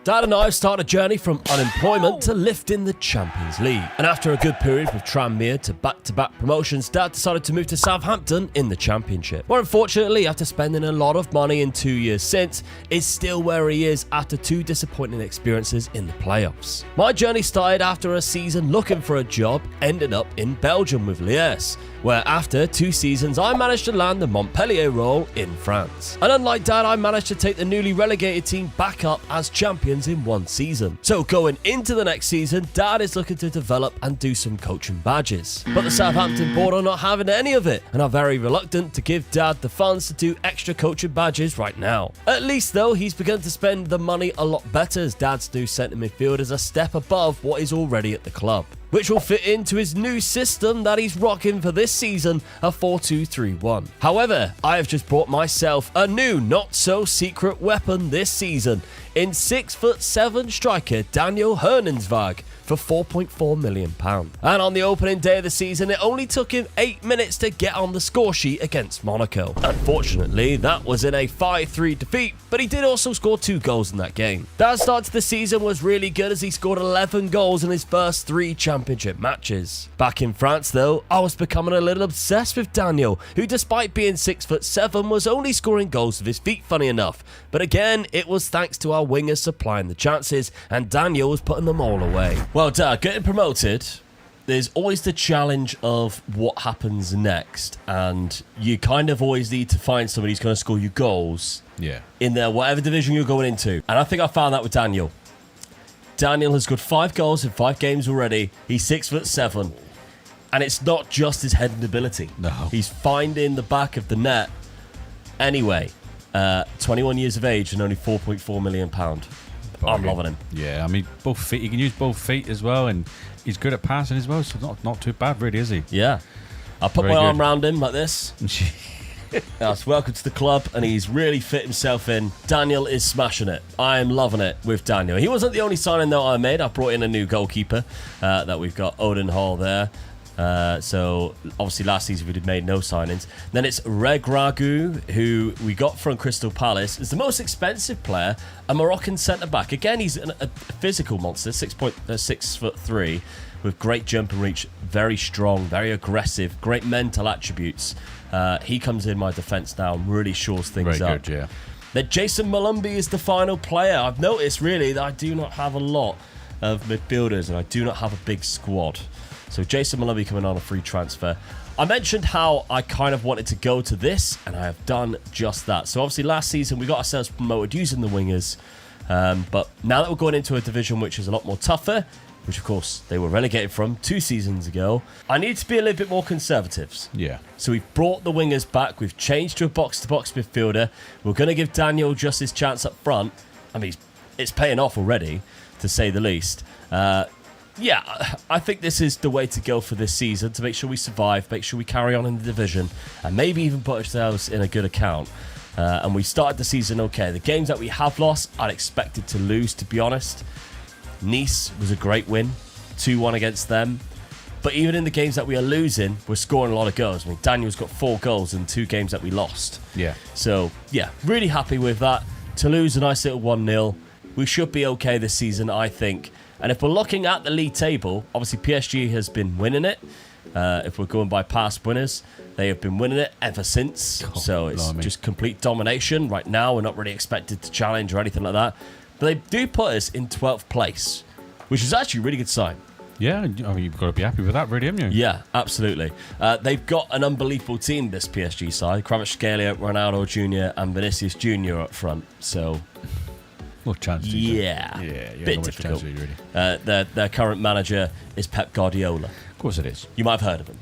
Dad and I have started a journey from unemployment to lifting the Champions League. And after a good period with Tranmere to back-to-back promotions, Dad decided to move to Southampton in the Championship. Where unfortunately, after spending a lot of money in 2 years since, is still where he is after 2 disappointing experiences in the playoffs. My journey started after a season looking for a job, ended up in Belgium with Liège, where after 2 seasons I managed to land the Montpellier role in France. And unlike Dad, I managed to take the newly relegated team back up as champions in 1 season. So going into the next season, Dad is looking to develop and do some coaching badges. But the Southampton board are not having any of it and are very reluctant to give Dad the funds to do extra coaching badges right now. At least though, he's begun to spend the money a lot better, as Dad's new centre midfield is a step above what is already at the club, which will fit into his new system that he's rocking for this season, a 4-2-3-1. However, I have just bought myself a new not-so-secret weapon this season in 6'7" striker Daniel Hernensvag for £4.4 million. And on the opening day of the season, it only took him 8 minutes to get on the score sheet against Monaco. Unfortunately, that was in a 5-3 defeat, but he did also score 2 goals in that game. Dad's start to the season was really good as he scored 11 goals in his first 3 championship matches. Back in France though, I was becoming a little obsessed with Daniel, who despite being 6'7" was only scoring goals with his feet, funny enough. But again, it was thanks to our wingers supplying the chances, and Daniel was putting them all away. Well, Dad, getting promoted, there's always the challenge of what happens next, and you kind of always need to find somebody who's going to score you goals in their whatever division you're going into. And I think I found that with Daniel. Daniel has scored 5 goals in 5 games already. He's 6'7", and it's not just his heading ability. No, he's finding the back of the net. Anyway, 21 years of age and only £4.4 million. I'm loving him. Yeah, I mean, both feet. He can use both feet as well, and he's good at passing as well, so not too bad, really, is he? Yeah. I put my arm around him like this. Yes, welcome to the club, and he's really fit himself in. Daniel is smashing it. I am loving it with Daniel. He wasn't the only signing that I made. I brought in a new goalkeeper that we've got, Odin Hall there. So obviously last season we made no signings. Then it's Reg Ragu, who we got from Crystal Palace. Is the most expensive player, a Moroccan centre-back. Again, he's a physical monster, 6'3", with great jump and reach, very strong, very aggressive, great mental attributes. He comes in my defence now and really shores things very up. Good, yeah. Then Jason Malumbi is the final player. I've noticed really that I do not have a lot of midfielders and I do not have a big squad. So Jason Malumbi coming on a free transfer. I mentioned how I kind of wanted to go to this, and I have done just that. So obviously last season we got ourselves promoted using the wingers, but now that we're going into a division which is a lot more tougher, which of course they were relegated from 2 seasons ago, I need to be a little bit more conservative. Yeah. So we've brought the wingers back. We've changed to a box-to-box midfielder. We're going to give Daniel just his chance up front. I mean, it's paying off already, to say the least. Yeah, I think this is the way to go for this season, to make sure we survive, make sure we carry on in the division, and maybe even put ourselves in a good account. And we started the season okay. The games that we have lost, I'd expected to lose, to be honest. Nice was a great win, 2-1 against them. But even in the games that we are losing, we're scoring a lot of goals. I mean, Daniel's got 4 goals in 2 games that we lost. Yeah. So, yeah, really happy with that. To lose a nice little 1-0. We should be okay this season, I think. And if we're looking at the league table, obviously PSG has been winning it. If we're going by past winners, they have been winning it ever since. So it's just complete domination. Right now, we're not really expected to challenge or anything like that. But they do put us in 12th place, which is actually a really good sign. Yeah, I mean, you've got to be happy with that, really, haven't you? Yeah, absolutely. They've got an unbelievable team, this PSG side. Kvaratskhelia, Ronaldo Jr. and Vinicius Jr. up front. So... what chance do you think? Bit difficult. Really. Their current manager is Pep Guardiola. Of course it is. You might have heard of him.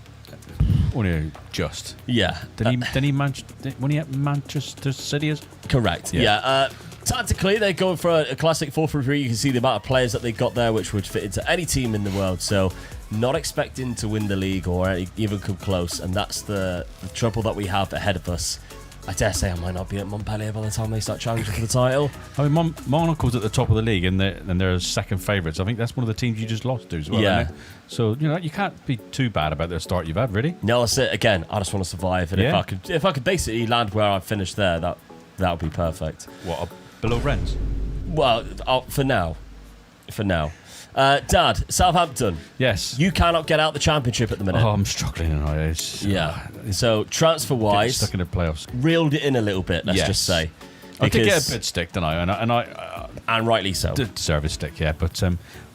Only just. Yeah. When he at Manchester City is? Correct. Yeah. Tactically, they're going for a classic 4-3-3. You can see the amount of players that they got there, which would fit into any team in the world. So, not expecting to win the league or even come close. And that's the trouble that we have ahead of us. I dare say I might not be at Montpellier by the time they start challenging for the title. I mean, Monaco's at the top of the league and they're second favourites. I think that's one of the teams you just lost to as well, isn't it? So, you know, you can't be too bad about the start you've had, really. No, that's it. Again, I just want to survive. And if I could basically land where I finished there, that would be perfect. What, below Rennes? Well, for now. Dad, Southampton. Yes. You cannot get out the Championship at the minute. Oh, I'm struggling tonight. So transfer-wise, stuck in the playoffs. Reeled it in a little bit. Let's just say. I did get a bit stick, didn't I? And rightly so. Deserve a stick, yeah. But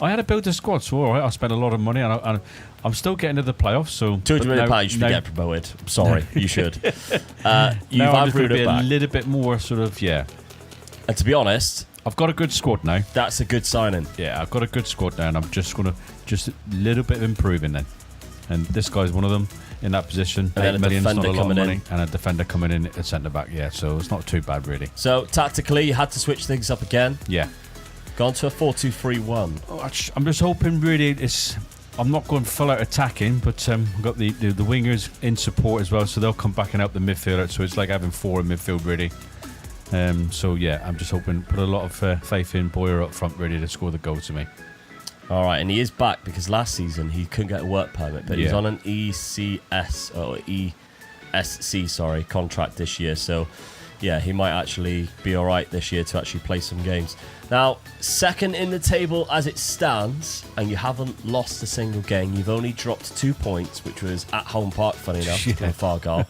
I had to build a squad, so all right, I spent a lot of money, and I'm still getting to the playoffs. So £200 million, you should get promoted. Sorry, you should. You've outbrewed it back. A little bit more sort of, yeah. And to be honest, I've got a good squad now. That's a good signing. Yeah, I've got a good squad now, and I'm just a little bit of improving then. And this guy's one of them in that position. And then $8 million is not a lot of money. in. And a defender coming in at centre back. Yeah, so it's not too bad really. So tactically, you had to switch things up again. Yeah. Gone to a 4-2-3-1. I'm just hoping really I'm not going full out attacking, but I've got the wingers in support as well, so they'll come back and help the midfielder. So it's like having 4 in midfield really. So yeah, I'm just hoping put a lot of faith in Boyer up front really to score the goal to me. All right, and he is back because last season he couldn't get a work permit, but he's on an ESC contract this year. So yeah, he might actually be all right this year to actually play some games. Now, second in the table as it stands, and you haven't lost a single game. You've only dropped 2 points, which was at home park, funny enough, to Fargal,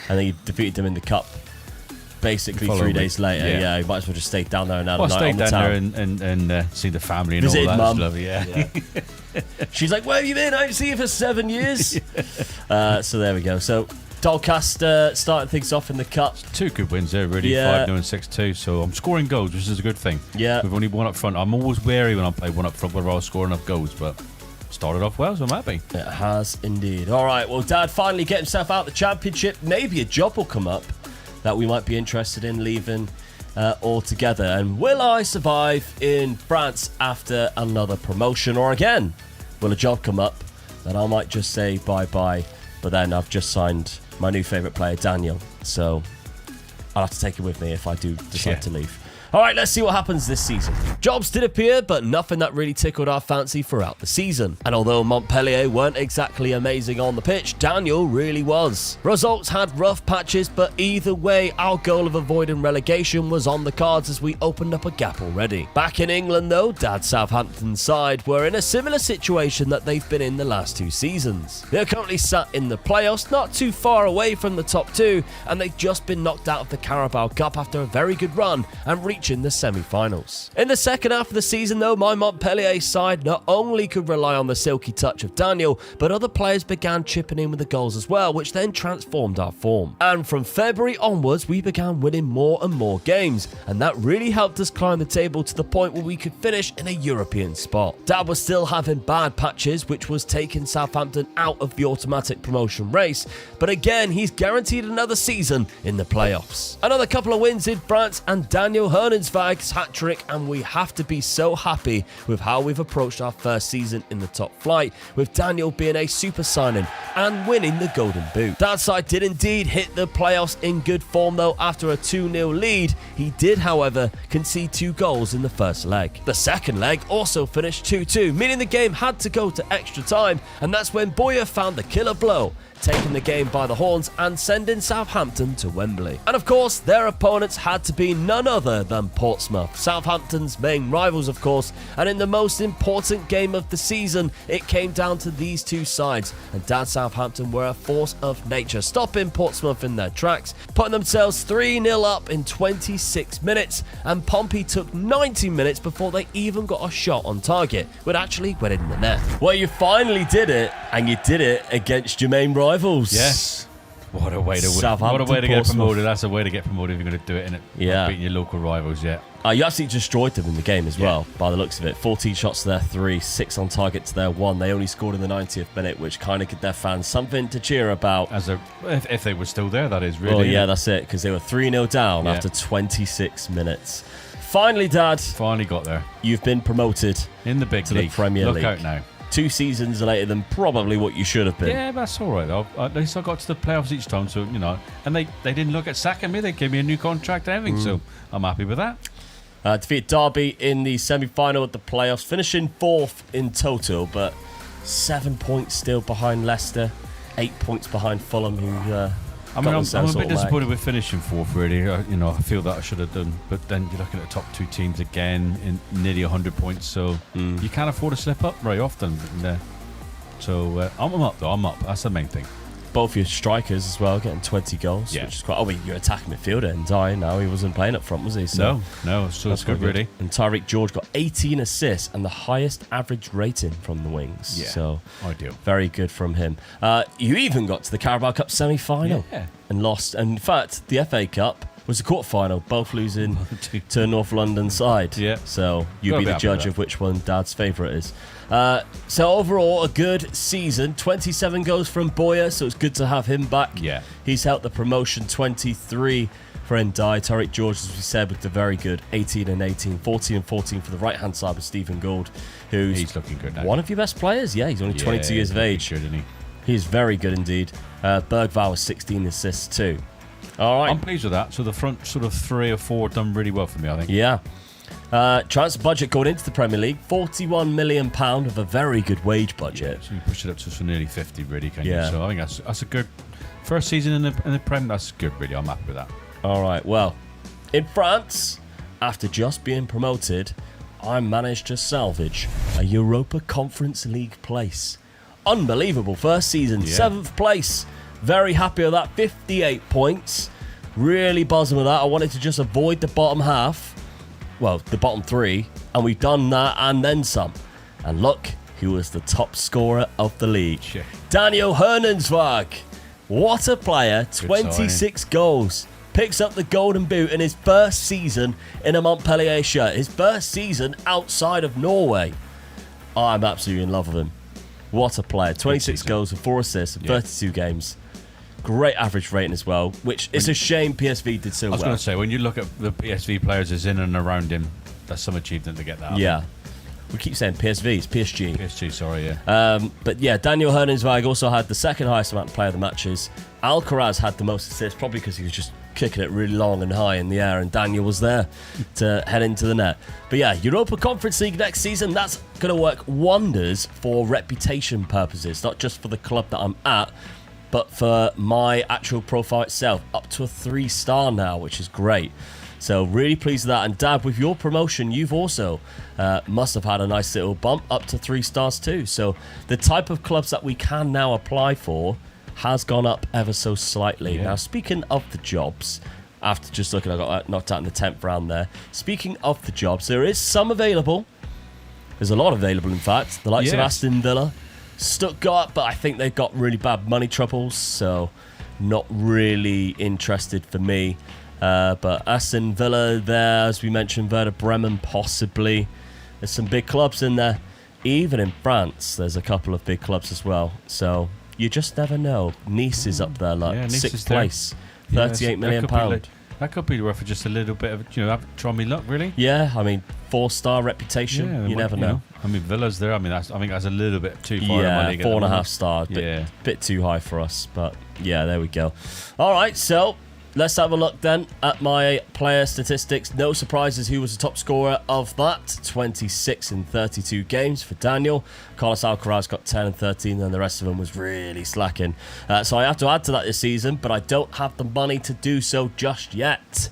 and then you defeated them in the cup. Basically 3 days later, yeah, you might as well just stay down there and have a night on the town. and see the family and Visit all that. Mum. Stuff, yeah. She's like, where have you been? I haven't seen you for 7 years. So there we go. So Doncaster starting things off in the cup. 2 good wins there, really. 5-0 and 6-2. So I'm scoring goals, which is a good thing. Yeah. We've only one up front. I'm always wary when I play one up front whether I'll score enough goals, but started off well, so I'm happy. It has indeed. All right, well, Dad finally get himself out of the Championship. Maybe a job will come up that we might be interested in leaving altogether. And will I survive in France after another promotion? Or again, will a job come up that I might just say bye-bye, but then I've just signed my new favourite player, Daniel. So I'll have to take it with me if I do decide to leave. All right, let's see what happens this season. Jobs did appear, but nothing that really tickled our fancy throughout the season. And although Montpellier weren't exactly amazing on the pitch, Daniel really was. Results had rough patches, but either way, our goal of avoiding relegation was on the cards as we opened up a gap already. Back in England, though, Dad's Southampton side were in a similar situation that they've been in the last 2 seasons. They're currently sat in the playoffs, not too far away from the top 2, and they've just been knocked out of the Carabao Cup after a very good run and reaching the semi-finals. In the second half of the season, though, my Montpellier side not only could rely on the silky touch of Daniel, but other players began chipping in with the goals as well, which then transformed our form. And from February onwards, we began winning more and more games, and that really helped us climb the table to the point where we could finish in a European spot. Dad was still having bad patches, which was taking Southampton out of the automatic promotion race, but again, he's guaranteed another season in the playoffs. Another couple of wins in France, and Daniel Hernensvag's hat-trick, and we have to be so happy with how we've approached our first season in the top flight, with Daniel being a super signing and winning the Golden Boot. That side did indeed hit the playoffs in good form, though after a 2-0 lead. He did, however, concede 2 goals in the first leg. The second leg also finished 2-2, meaning the game had to go to extra time, and that's when Boyer found the killer blow, taking the game by the horns and sending Southampton to Wembley. And of course, their opponents had to be none other than Portsmouth, Southampton's main rivals of course, and in the most important game of the season, it came down to these 2 sides, and Dad Southampton were a force of nature, stopping Portsmouth in their tracks, putting themselves 3-0 up in 26 minutes, and Pompey took 90 minutes before they even got a shot on target, which actually went in the net. Well, you finally did it, and you did it against your main rivals. Yes. What a way to get promoted. That's a way to get promoted if you're going to do it, innit? Yeah. Beating your local rivals, yeah. You absolutely destroyed them in the game as well, by the looks of it. 14 shots to their 3, 6 on target to their 1. They only scored in the 90th minute, which kind of gave their fans something to cheer about. If they were still there, that is really. Well, yeah, that's it, because they were 3-0 down after 26 minutes. Finally, Dad. Finally got there. You've been promoted in the big to league. the Premier League. Look out now. 2 seasons later than probably what you should have been. Yeah, that's all right though. At least I got to the playoffs each time, so you know. And they didn't look at sacking me. They gave me a new contract and everything, so I'm happy with that. Defeated Derby in the semi-final at the playoffs, finishing 4th in total, but 7 points still behind Leicester, 8 points behind Fulham, who I mean, I'm a bit disappointed with finishing fourth, really. I feel that I should have done. But then you're looking at the top two teams again in nearly 100 points, so you can't afford to slip up very often. So I'm up, though. I'm up. That's the main thing. Both your strikers as well, getting 20 goals, which is quite... Oh, you're attacking midfielder and Dye now. He wasn't playing up front, was he? So no, so it's good, really. And Tyreek George got 18 assists and the highest average rating from the wings. Yeah, so ideal. Very good from him. You even got to the Carabao Cup semi-final and lost. And in fact, the FA Cup was the quarter-final, both losing to North London side. Yeah. So you be the judge of which one Dad's favourite is. So overall, a good season. 27 goals from Boyer, so it's good to have him back. Yeah. He's helped the promotion. 23 for Ndai. Tariq George, as we said, with the very good 18 and 18. 14 and 14 for the right-hand side with Stephen Gould, who's he's looking good now. One of your best players. Yeah, he's only 22 years of age. Good, isn't he? He's very good indeed. Bergvall with 16 assists too. All right. I'm pleased with that. So the front sort of 3 or 4 done really well for me, I think. Yeah. Transfer budget going into the Premier League, £41 million of a very good wage budget. Yeah, so you push it up to nearly 50, really, can you? So I think that's a good first season in the Prem. That's good, really. I'm happy with that. All right. Well, in France, after just being promoted, I managed to salvage a Europa Conference League place. Unbelievable first season, 7th place. Very happy with that. 58 points. Really buzzing with that. I wanted to just avoid the bottom half. Well, the bottom 3, and we've done that and then some. And look who was the top scorer of the league. Shit. Daniel Hernenswag. What a player. 26 goals. Picks up the golden boot in his first season in a Montpellier shirt. His first season outside of Norway. I'm absolutely in love with him. What a player. 26 goals and 4 assists in 32 games. Great average rating as well, which it's a shame PSV did so well. I was going to say, when you look at the PSV players that's in and around him, that's some achievement to get that. Yeah. We keep saying PSV, it's PSG. PSG, sorry, yeah. But yeah, Daniel Hernenswag also had the second highest amount of player of the matches. Alcaraz had the most assists, probably because he was just kicking it really long and high in the air, and Daniel was there to head into the net. But yeah, Europa Conference League next season, that's going to work wonders for reputation purposes, not just for the club that I'm at, but for my actual profile itself, up to a 3-star now, which is great. So really pleased with that. And Dad, with your promotion, you've also must have had a nice little bump up to 3 stars too. So the type of clubs that we can now apply for has gone up ever so slightly. Now, speaking of the jobs, after just looking, I got knocked out in the 10th round there. Speaking of the jobs, there is some available. There's a lot available, in fact. The likes of Aston Villa, Stuttgart, but I think they've got really bad money troubles, so not really interested for me. But Aston Villa there, as we mentioned, Werder Bremen possibly. There's some big clubs in there. Even in France, there's a couple of big clubs as well. So you just never know. Nice is up there, like 6th place, £38 million. That could be worth just a little bit of, try me luck, really. Yeah, I mean, 4-star reputation. Yeah, you never know. I mean, Villa's there. I mean, I think that's a little bit too far. Yeah, in my league 4.5 stars. Bit too high for us. But yeah, there we go. All right, so let's have a look then at my player statistics. No surprises who was the top scorer of that. 26 in 32 games for Daniel. Carlos Alcaraz got 10 and 13, and the rest of them was really slacking. So I have to add to that this season, but I don't have the money to do so just yet.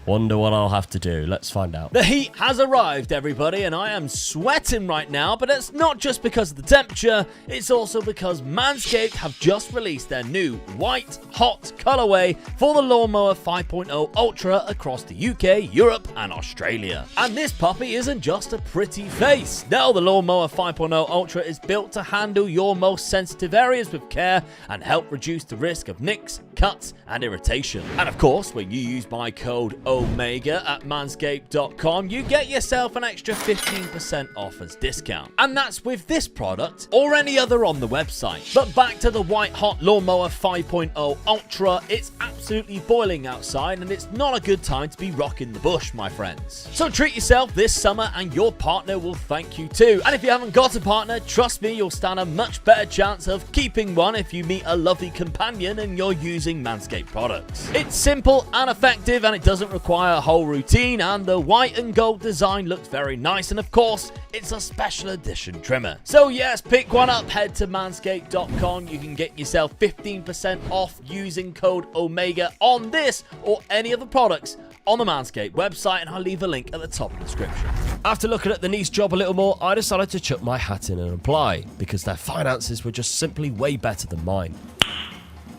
Wonder what I'll have to do. Let's find out. The heat has arrived, everybody, and I am sweating right now, but it's not just because of the temperature, it's also because Manscaped have just released their new white hot colorway for the Lawnmower 5.0 Ultra across the UK, Europe, and Australia. And this puppy isn't just a pretty face. No, the Lawnmower 5.0 Ultra is built to handle your most sensitive areas with care and help reduce the risk of nicks, cuts, and irritation. And of course, when you use my code Omega at manscaped.com, you get yourself an extra 15% off as discount. And that's with this product or any other on the website. But back to the white hot Lawnmower 5.0 Ultra, it's absolutely boiling outside and it's not a good time to be rocking the bush, my friends. So treat yourself this summer and your partner will thank you too. And if you haven't got a partner, trust me, you'll stand a much better chance of keeping one if you meet a lovely companion and you're using using Manscaped products. It's simple and effective, and it doesn't require a whole routine, and the white and gold design looks very nice, and of course, it's a special edition trimmer. So yes, pick one up, head to manscaped.com. You can get yourself 15% off using code OMEGA on this or any other products on the Manscaped website, and I'll leave a link at the top of the description. After looking at the niche job a little more, I decided to chuck my hat in and apply, because their finances were just simply way better than mine.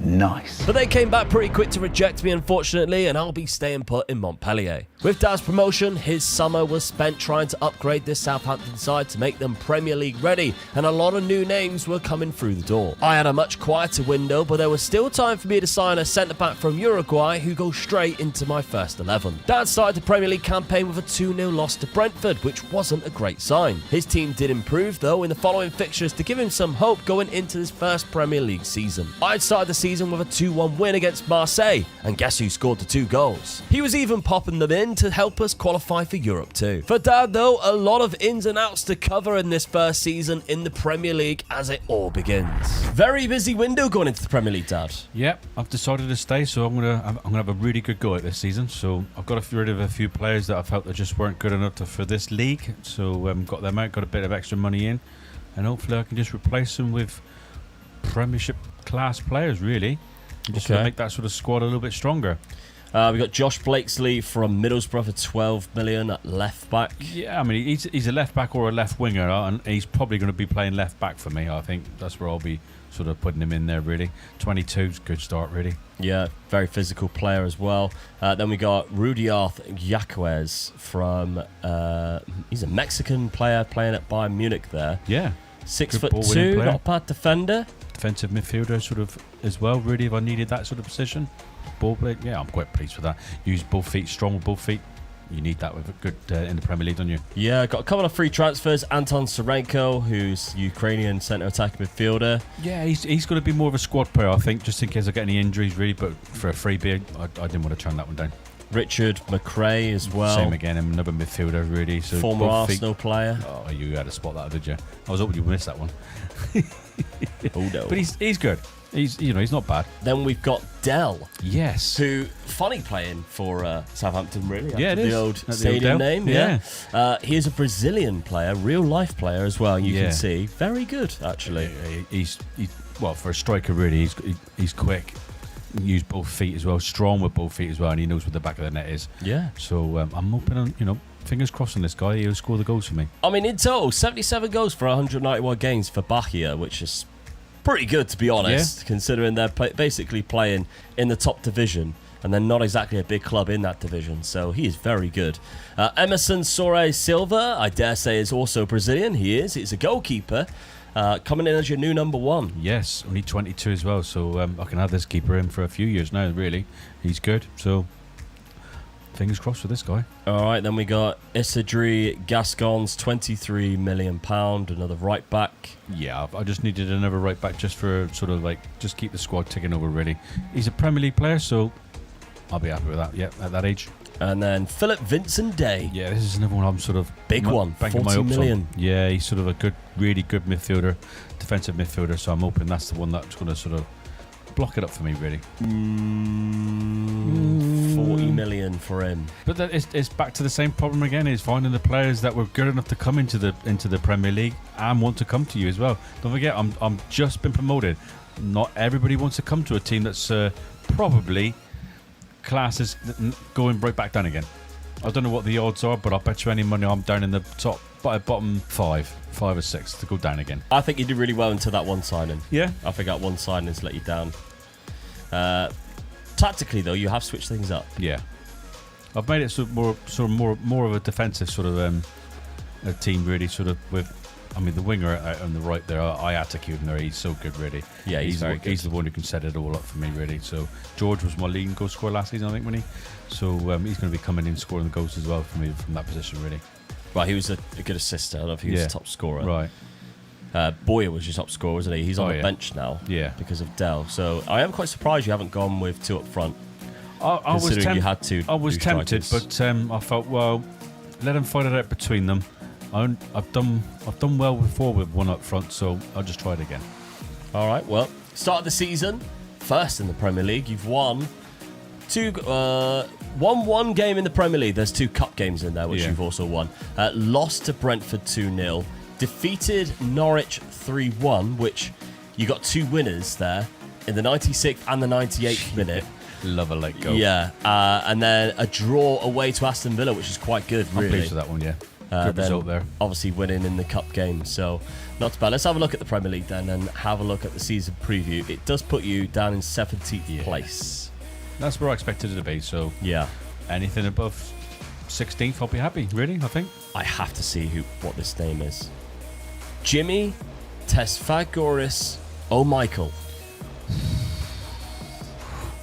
Nice. But they came back pretty quick to reject me, unfortunately, and I'll be staying put in Montpellier. With Dad's promotion, his summer was spent trying to upgrade this Southampton side to make them Premier League ready, and a lot of new names were coming through the door. I had a much quieter window, but there was still time for me to sign a centre-back from Uruguay who goes straight into my first 11. Dad started the Premier League campaign with a 2-0 loss to Brentford, which wasn't a great sign. His team did improve, though, in the following fixtures to give him some hope going into his first Premier League season. I'd started the season with a 2-1 win against Marseille, and guess who scored the 2 goals? He was even popping them in to help us qualify for Europe too. For Dad though, a lot of ins and outs to cover in this first season in the Premier League as it all begins. Very busy window going into the Premier League, Dad. Yep, I've decided to stay, so I'm gonna have a really good go at this season. So I've got to get rid of a few players that I felt that just weren't good enough for this league. So got them out, got a bit of extra money in, and hopefully I can just replace them with Premiership class players, really. Just to make that sort of squad a little bit stronger. We got Josh Blakesley from Middlesbrough for 12 million at left back. Yeah, I mean he's a left back or a left winger, and he's probably going to be playing left back for me. I think that's where I'll be sort of putting him in there. Really, 22's a good start, really. Yeah, very physical player as well. Then we got Rudiarth Yaquez from he's a Mexican player playing at Bayern Munich there. Yeah, 6'2", not a bad defender. Defensive midfielder sort of as well, really, if I needed that sort of position. Ball play, yeah, I'm quite pleased with that. Use both feet, strong with both feet. You need that with a good in the Premier League, don't you? Yeah, got a couple of free transfers. Anton Sarenko, who's Ukrainian centre attacking midfielder. Yeah, he's going to be more of a squad player, I think, just in case I get any injuries, really. But for a freebie, I didn't want to turn that one down. Richard McRae as well. Same again, another midfielder, really. So former Arsenal player. Oh, you had to spot that, did you? I was hoping you missed that one. Oh no! But he's good. He's not bad. Then we've got Dell. Yes. Who funny playing for Southampton, really. Yeah, it the is. Old The stadium old name. Yeah. He is a Brazilian player, real life player as well. You can see very good actually. He's well, for a striker, really. He's quick. Use both feet as well. Strong with both feet as well, and he knows where the back of the net is. Yeah. So I'm hoping on fingers crossed on this guy. He'll score the goals for me. I mean, in total, 77 goals for 191 games for Bahia, which is pretty good, to be honest, considering they're basically playing in the top division, and they're not exactly a big club in that division, so he is very good. Emerson Soares Silva, I dare say, is also Brazilian. He's a goalkeeper, coming in as your new number 1. Yes, only 22 as well, so I can have this keeper in for a few years now, really. He's good, so fingers crossed for this guy. All right, then we got Isidri Gascons, £23 million, another right back. Yeah, I just needed another right back just for sort of just keep the squad ticking over, really. He's a Premier League player, so I'll be happy with that, yeah, at that age. And then Philip Vincent Day. Yeah, this is another one I'm sort of... Big one, 40 million. Yeah, he's sort of a really good midfielder, defensive midfielder, so I'm hoping that's the one that's going to sort of block it up for me, really. 40 million for him. But it's back to the same problem again, is finding the players that were good enough to come into the Premier League and want to come to you as well. Don't forget, I'm just been promoted. Not everybody wants to come to a team that's probably classes going right back down again. I don't know what the odds are, but I'll bet you any money I'm down in the bottom 5 or 6 to go down again. I think you did really well until that one signing. Yeah. I think that one signing has let you down. Tactically, though, you have switched things up. Yeah. I've made it more of a defensive sort of a team, really, sort of with... I mean, the winger on the right there, I had to keep him there. He's so good, really. Yeah, he's very good. He's the one who can set it all up for me, really. So George was my leading goal scorer last season, I think, wasn't he? So he's going to be coming in scoring the goals as well for me from that position, really. Right, he was a good assister. I don't know if he was the top scorer. Right. Boyer was your top scorer, wasn't he? He's on the bench now because of Dell. So I am quite surprised you haven't gone with 2 up front. I was you had to. I was tempted, but I felt, well, let them fight it out between them. I've done well before with 1 up front, so I'll just try it again. All right, well, start of the season, first in the Premier League. You've won one game in the Premier League. There's 2 cup games in there, which you've also won. Lost to Brentford 2-0. Defeated Norwich 3-1, which you got 2 winners there in the 96th and the 98th minute. Love a late goal. Yeah, and then a draw away to Aston Villa, which is quite good, really. I'm pleased with that one, yeah. Good result there. Obviously winning in the cup game, so not too bad. Let's have a look at the Premier League then and have a look at the season preview. It does put you down in 17th place. That's where I expected it to be, so Yeah. anything above 16th, I'll be happy, really, I think. I have to see what this name is. Jimmy Tesfagoris O'Michael.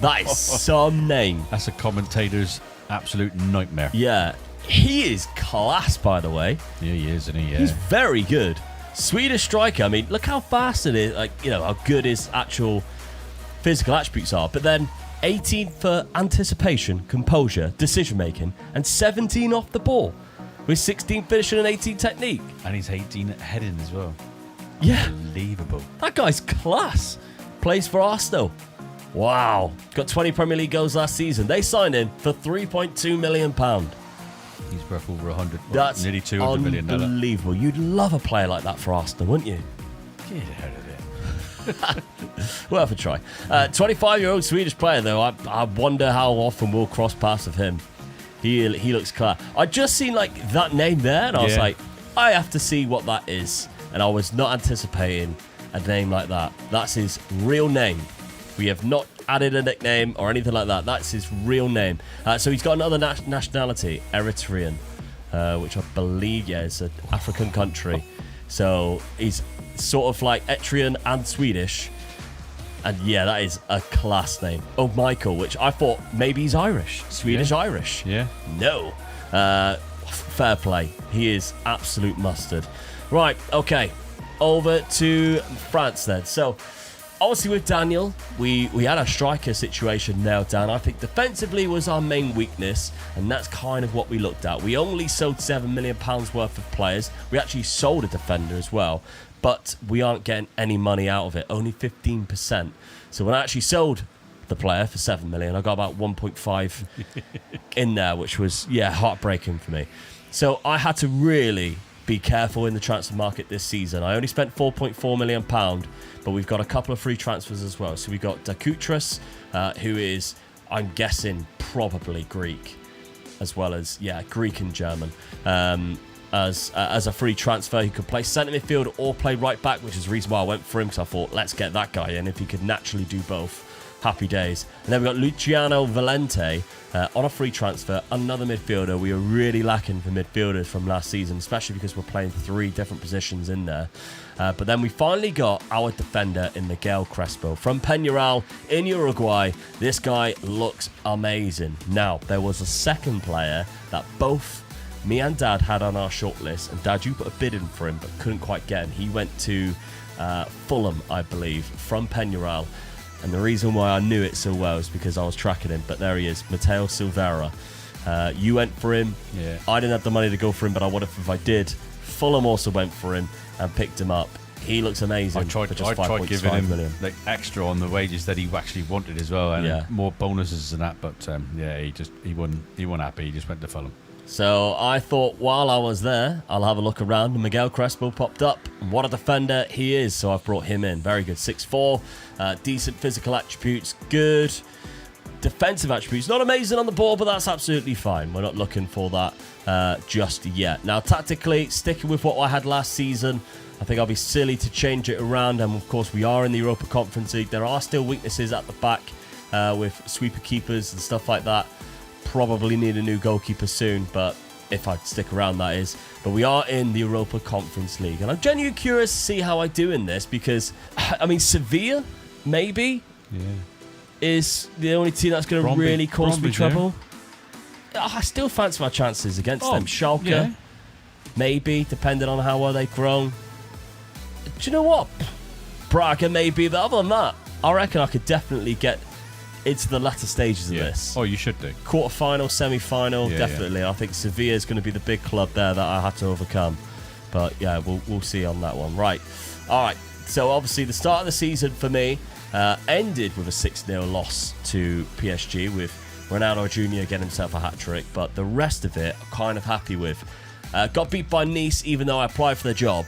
That is some name. That's a commentator's absolute nightmare. Yeah. He is class, by the way. Yeah, he is, isn't he? Yeah. He's very good. Swedish striker. I mean, look how fast it is. Like, how good his actual physical attributes are. But then 18 for anticipation, composure, decision making, and 17 off the ball, with 16 finishing and 18 technique. And he's 18 at heading as well. Yeah, Unbelievable. that guy's class. Plays for Arsenal. Wow. Got 20 Premier League goals last season. They signed him for £3.2 million. He's worth over 100. That's nearly 200 million. unbelievable. You'd love a player like that for Arsenal, wouldn't you? Get out of there. Worth a try. 25-year-old Swedish player, though. I wonder how often we'll cross paths with him. He looks class. I just seen that name there, and I was like, I have to see what that is. And I was not anticipating a name like that. That's his real name. We have not added a nickname or anything like that. That's his real name. So he's got another nationality, Eritrean, which I believe, is an African country. So he's sort of like Eritrean and Swedish. And yeah, that is a class name. Oh, Michael, which I thought maybe he's Irish. Swedish-Irish. Yeah. No. Fair play. He is absolute mustard. Right, okay. Over to France then. So, obviously with Daniel, we had a striker situation nailed down. I think defensively was our main weakness, and that's kind of what we looked at. We only sold £7 million worth of players. We actually sold a defender as well, but we aren't getting any money out of it, only 15%. So when I actually sold the player for £7 million, I got about 1.5 in there, which was, heartbreaking for me. So I had to really be careful in the transfer market this season. I only spent £4.4 million, but we've got a couple of free transfers as well. So we've got Dakutras, who is, I'm guessing, probably Greek, as well as, Greek and German, as a free transfer. He could play centre midfield or play right back, which is the reason why I went for him, because I thought, let's get that guy in. If he could naturally do both, happy days. And then we've got Luciano Valente on a free transfer, another midfielder. We were really lacking for midfielders from last season, especially because we're playing 3 different positions in there. But then we finally got our defender in Miguel Crespo from Peñarol in Uruguay. This guy looks amazing. Now, there was a second player that both me and Dad had on our shortlist, and Dad, you put a bid in for him but couldn't quite get him. He went to Fulham, I believe, from Peñarol. And the reason why I knew it so well is because I was tracking him. But there he is, Mateo Silveira. You went for him. Yeah. I didn't have the money to go for him, but I would have if I did. Fulham also went for him and picked him up. He looks amazing. I tried giving him like extra on the wages that he actually wanted as well, and more bonuses than that. But he wasn't happy. He just went to Fulham. So I thought while I was there, I'll have a look around. And Miguel Crespo popped up. What a defender he is. So I've brought him in. Very good. 6'4", decent physical attributes. Good defensive attributes. Not amazing on the ball, but that's absolutely fine. We're not looking for that just yet. Now, tactically, sticking with what I had last season, I think I'll be silly to change it around. And, of course, we are in the Europa Conference League. There are still weaknesses at the back with sweeper keepers and stuff like that. Probably need a new goalkeeper soon, but if I stick around, that is. But we are in the Europa Conference League, and I'm genuinely curious to see how I do in this, because, I mean, Sevilla, maybe, is the only team that's going to really cause me trouble. I still fancy my chances against them. Schalke, maybe, depending on how well they've grown. Do you know what? Braga, maybe, but other than that, I reckon I could definitely get into the latter stages of this. Oh, you should do. Quarter-final, semi-final, definitely. I think Sevilla is going to be the big club there that I had to overcome. But, yeah, we'll see on that one. Right. All right. So, obviously, the start of the season for me, ended with a 6-0 loss to PSG with Ronaldo Jr. getting himself a hat-trick, but the rest of it I'm kind of happy with. Got beat by Nice even though I applied for the job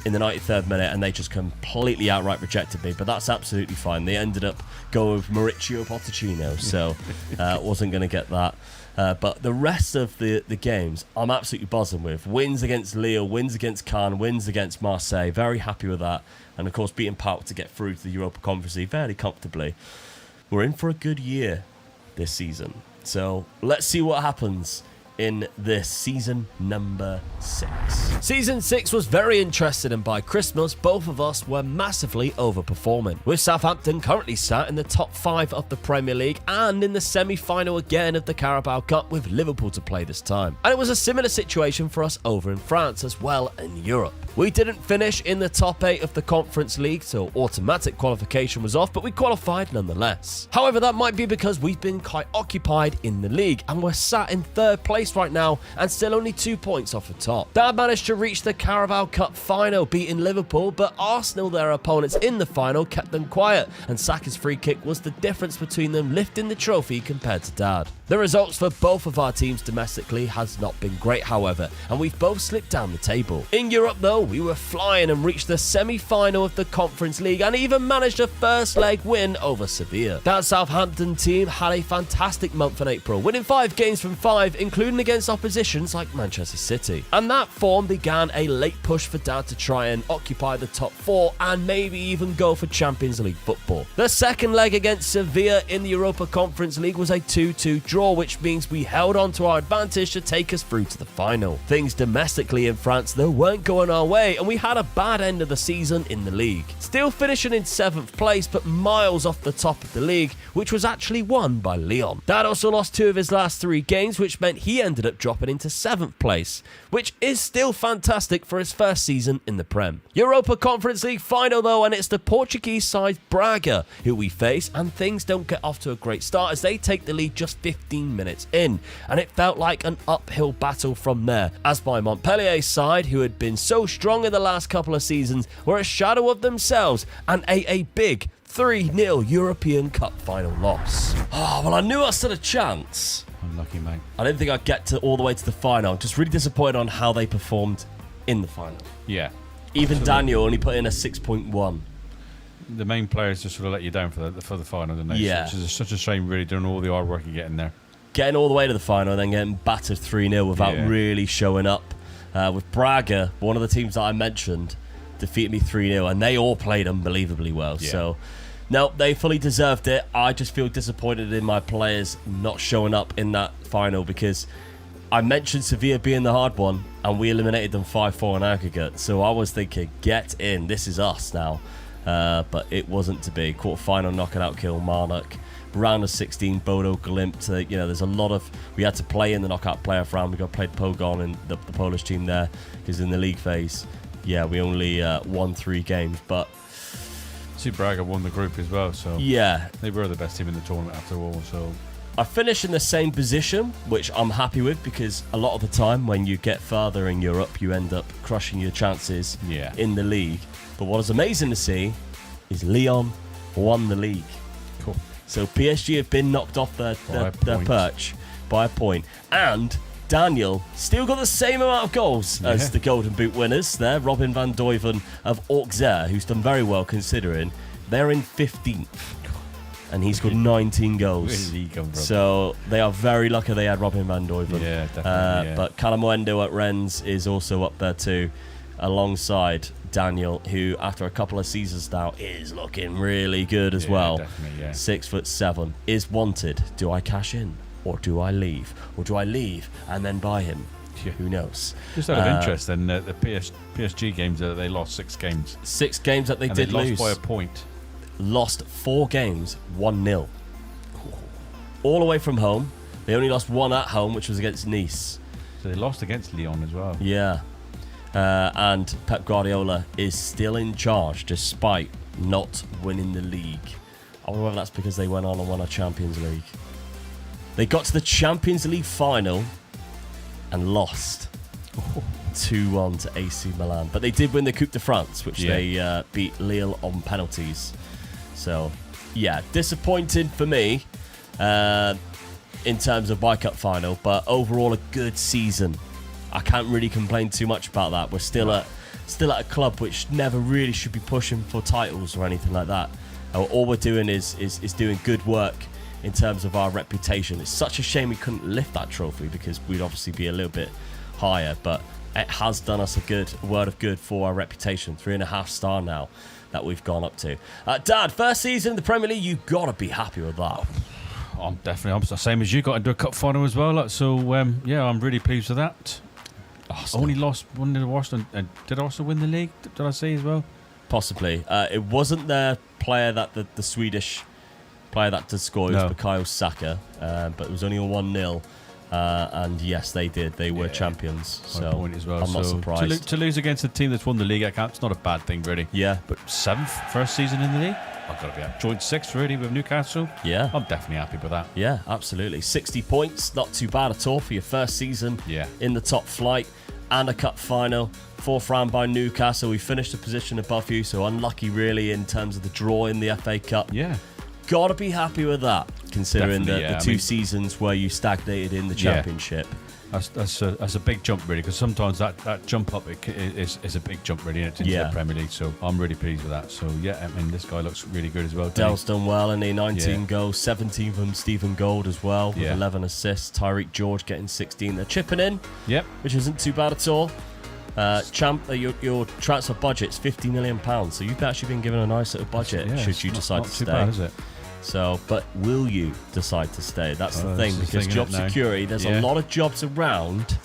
in the 93rd minute and they just completely outright rejected me, but that's absolutely fine. They ended up going with Mauricio Pochettino, so wasn't going to get that. But the rest of the games I'm absolutely buzzing with. Wins against Lille, wins against Cannes, wins against Marseille. Very happy with that. And of course beating Pauk to get through to the Europa Conference League fairly comfortably. We're in for a good year this season. So let's see what happens in this season number 6. Season 6 was very interesting, and by Christmas both of us were massively overperforming, with Southampton currently sat in the top 5 of the Premier League and in the semi-final again of the Carabao Cup with Liverpool to play this time. And it was a similar situation for us over in France as well in Europe. We didn't finish in the top 8 of the Conference League, so automatic qualification was off, but we qualified nonetheless. However, that might be because we've been quite occupied in the league and we're sat in 3rd place right now and still only 2 points off the top. Dad managed to reach the Carabao Cup final, beating Liverpool, but Arsenal, their opponents in the final, kept them quiet, and Saka's free kick was the difference between them lifting the trophy compared to Dad. The results for both of our teams domestically has not been great, however, and we've both slipped down the table. In Europe though, we were flying and reached the semi-final of the Conference League and even managed a first leg win over Sevilla. That Southampton team had a fantastic month in April, winning 5 games from 5, including against oppositions like Manchester City. And that form began a late push for Dad to try and occupy the top 4 and maybe even go for Champions League football. The second leg against Sevilla in the Europa Conference League was a 2-2 draw, which means we held on to our advantage to take us through to the final. Things domestically in France though weren't going our way, and we had a bad end of the season in the league. Still finishing in 7th place, but miles off the top of the league, which was actually won by Lyon. Dad also lost 2 of his last 3 games, which meant he ended up dropping into 7th place, which is still fantastic for his first season in the Prem. Europa Conference League final though, and it's the Portuguese side Braga who we face, and things don't get off to a great start as they take the lead just 15 minutes in, and it felt like an uphill battle from there, as my Montpellier side, who had been so strong in the last couple of seasons, were a shadow of themselves and ate a big 3-0 European Cup final loss. Oh, well, I knew I stood a chance. Unlucky, mate. I didn't think I'd get all the way to the final. Just really disappointed on how they performed in the final. Yeah. Even Absolutely. Daniel only put in a 6.1. The main players just sort of let you down for the final, didn't they? Yeah. Which is such a shame, really, doing all the hard work you get in there. Getting all the way to the final and then getting battered 3-0 without really showing up. With Braga, one of the teams that I mentioned, defeated me 3-0, and they all played unbelievably well. Yeah. So, no, they fully deserved it. I just feel disappointed in my players not showing up in that final because I mentioned Sevilla being the hard one, and we eliminated them 5-4 in aggregate. So I was thinking, get in, this is us now. But it wasn't to be. Quarter-final knocking out Kilmarnock. Round of 16, Bodo Glimt. There's a lot of... We had to play in the knockout playoff round. We got played Pogon and the Polish team there, because in the league phase, we only won 3 games. But See, Braga won the group as well, so yeah, they were the best team in the tournament after all. So I finished in the same position, which I'm happy with, because a lot of the time when you get further in Europe, you end up crushing your chances in the league. But what is amazing to see is Lyon won the league. cool. So PSG have been knocked off their perch by a point. And Daniel still got the same amount of goals as the Golden Boot winners there. Robin van Duiven of Auxerre, who's done very well considering. They're in 15th. And he's got 19 goals. Where did he come from? So they are very lucky they had Robin van Duiven. Yeah, definitely. But Calamuendo at Rennes is also up there too, alongside Daniel, who after a couple of seasons now is looking really good as well. Definitely, yeah. 6'7", is wanted. Do I cash in or do I leave? Or do I leave and then buy him? Yeah. Who knows? Just out of interest, then the PSG games, they lost 6 games. 6 games that they and did they lose. lost by a point. Lost 4 games, 1-0. All away from home. They only lost 1 at home, which was against Nice. So they lost against Lyon as well. Yeah. And Pep Guardiola is still in charge despite not winning the league. I wonder whether that's because they went on and won a Champions League. They got to the Champions League final and lost 2-1 to AC Milan. But they did win the Coupe de France, which they beat Lille on penalties. So, yeah, disappointing for me in terms of my cup final, but overall a good season. I can't really complain too much about that. We're still at a club which never really should be pushing for titles or anything like that. All we're doing is doing good work in terms of our reputation. It's such a shame we couldn't lift that trophy because we'd obviously be a little bit higher, but it has done us a word of good for our reputation. 3.5 star now that we've gone up to. Dad, first season in the Premier League, you've got to be happy with that. I'm the same as you. Got into a cup final as well. So yeah, I'm really pleased with that. Only lost one to Arsenal. And did Arsenal win the league? Did I say as well? Possibly. It wasn't their player that the Swedish player that did score. It was Bukayo Saka, but it was only a 1-0. And yes, they did. They were champions. So point as well. I'm not surprised. To lose against a team that's won the league, it's not a bad thing, really. Yeah. But 7th, first season in the league? I've got to be up. Joint 6th, really, with Newcastle. Yeah. I'm definitely happy with that. Yeah, absolutely. 60 points, not too bad at all for your first season in the top flight. And a cup final. 4th round by Newcastle. We finished a position above you, so unlucky, really, in terms of the draw in the FA Cup. Yeah. Got to be happy with that, considering the two seasons where you stagnated in the Championship. That's a big jump, really, because sometimes that jump up is a big jump, really, into the Premier League. So I'm really pleased with that. So yeah, I mean, this guy looks really good as well. Dell's done well, and 19 goals, 17 from Stephen Gold as well, with 11 assists. Tyreek George getting 16. They're chipping in, which isn't too bad at all. Your transfer budget's £50 million, so you've actually been given a nice little budget should you decide to stay. Not too bad, is it? So, but will you decide to stay? That's the thing, because job security, there's a lot of jobs around.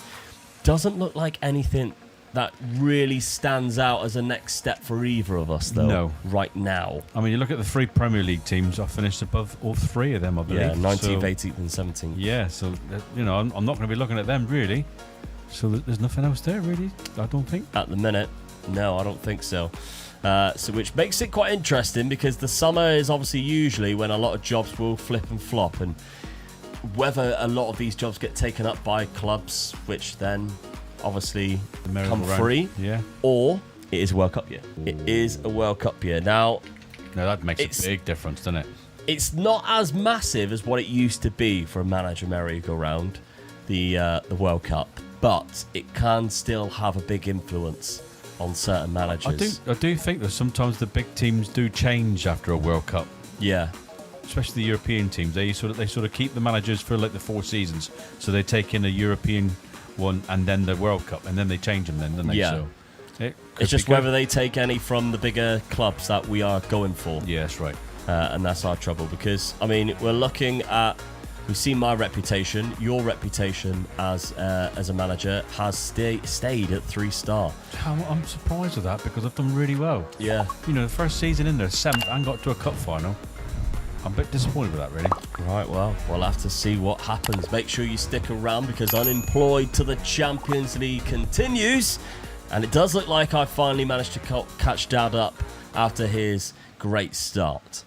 Doesn't look like anything that really stands out as a next step for either of us, though. No. Right now. I mean, you look at the 3 Premier League teams. I finished above all 3 of them, I believe. Yeah, 19th, 18th, and 17th. Yeah, so I'm not going to be looking at them really. So there's nothing else there, really. I don't think. At the minute, no, I don't think so. So which makes it quite interesting, because the summer is obviously usually when a lot of jobs will flip and flop, and whether a lot of these jobs get taken up by clubs, which then obviously come free, or it is a World Cup year. It is a World Cup year. Now that makes a big difference, doesn't it? It's not as massive as what it used to be for a manager merry-go-round, the World Cup, but it can still have a big influence on certain managers. I do think that sometimes the big teams do change after a World Cup. Yeah. Especially the European teams. They sort of keep the managers for like the 4 seasons. So they take in a European one and then the World Cup, and then they change them then, don't they? Yeah. So it's just whether they take any from the bigger clubs that we are going for. Yeah, that's right. And that's our trouble, because, I mean, we're looking at... We've seen my reputation, your reputation as a manager has stayed at 3 star. I'm surprised with that, because I've done really well. Yeah. You know, the first season in there, 7th, and got to a cup final. I'm a bit disappointed with that, really. Right, well, we'll have to see what happens. Make sure you stick around, because Unemployed to the Champions League continues. And it does look like I finally managed to catch Dad up after his great start.